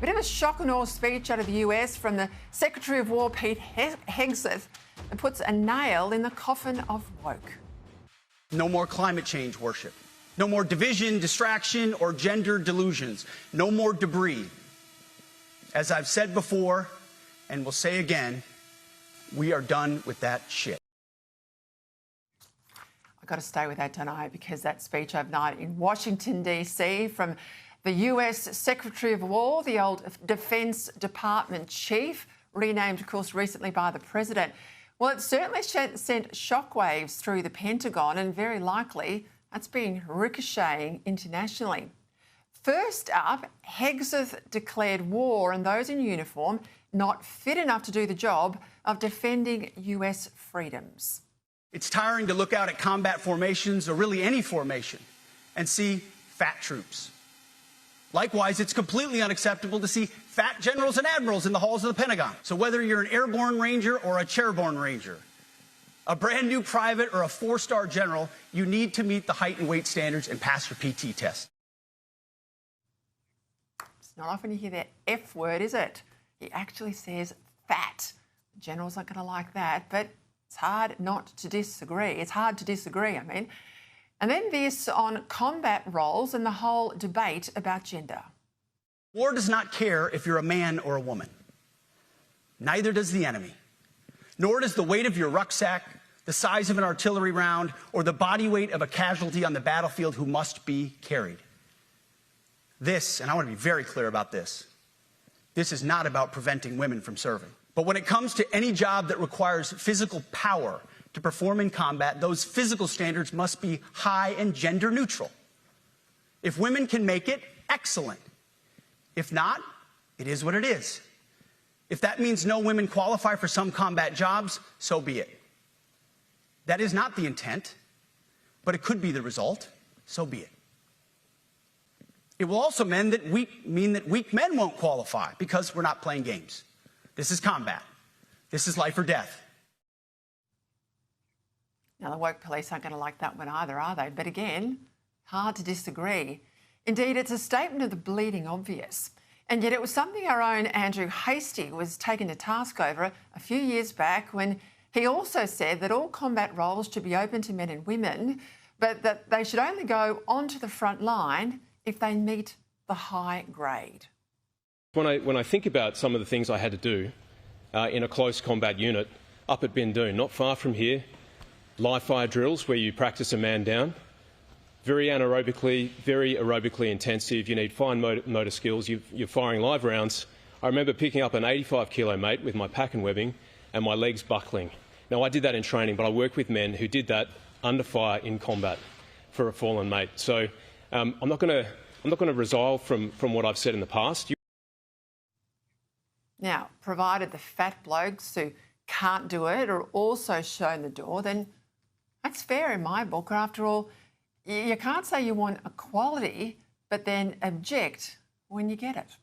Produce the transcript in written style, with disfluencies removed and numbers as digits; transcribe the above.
Bit of a shock and awe speech out of the US from the Secretary of War, Pete Hegseth, that puts a nail in the coffin of woke. No more climate change worship. No more division, distraction, or gender delusions. No more debris. As I've said before, and will say again, we are done with that shit. I've got to stay with that, don't I? Because that speech overnight in Washington, D.C. from the US Secretary of War, the old Defence Department chief, renamed, of course, recently by the President. Well, it certainly sent shockwaves through the Pentagon, and very likely that's been ricocheting internationally. First up, Hegseth declared war on those in uniform not fit enough to do the job of defending US freedoms. It's tiring to look out at combat formations, or really any formation, and see fat troops. Likewise, it's completely unacceptable to see fat generals and admirals in the halls of the Pentagon. So whether you're an airborne ranger or a chairborne ranger, a brand new private or a four-star general, you need to meet the height and weight standards and pass your PT test. It's not often you hear that F word, is it? He actually says fat. The generals aren't going to like that, but it's hard not to disagree. It's hard to disagree, I mean. And then this on combat roles and the whole debate about gender. War does not care if you're a man or a woman. Neither does the enemy. Nor does the weight of your rucksack, the size of an artillery round, or the body weight of a casualty on the battlefield who must be carried. This, and I want to be very clear about this, this is not about preventing women from serving. But when it comes to any job that requires physical power to perform in combat, those physical standards must be high and gender neutral. If women can make it, excellent. If not, it is what it is. If that means no women qualify for some combat jobs, so be it. That is not the intent, but it could be the result, so be it. It will also mean that weak men won't qualify because we're not playing games. This is combat. This is life or death. Now, the woke police aren't going to like that one either, are they? But again, hard to disagree. Indeed, it's a statement of the bleeding obvious. And yet it was something our own Andrew Hastie was taken to task over a few years back, when he also said that all combat roles should be open to men and women, but that they should only go onto the front line if they meet the high grade. When I think about some of the things I had to do in a close combat unit up at Bindoon, not far from here, live fire drills where you practice a man down, very aerobically intensive. You need fine motor skills. You're firing live rounds. I remember picking up an 85-kilo mate with my pack and webbing and my legs buckling. Now, I did that in training, but I worked with men who did that under fire in combat for a fallen mate. So I'm not going to resolve from what I've said in the past. Now, provided the fat blokes who can't do it are also shown the door, then that's fair in my book. After all, you can't say you want equality but then object when you get it.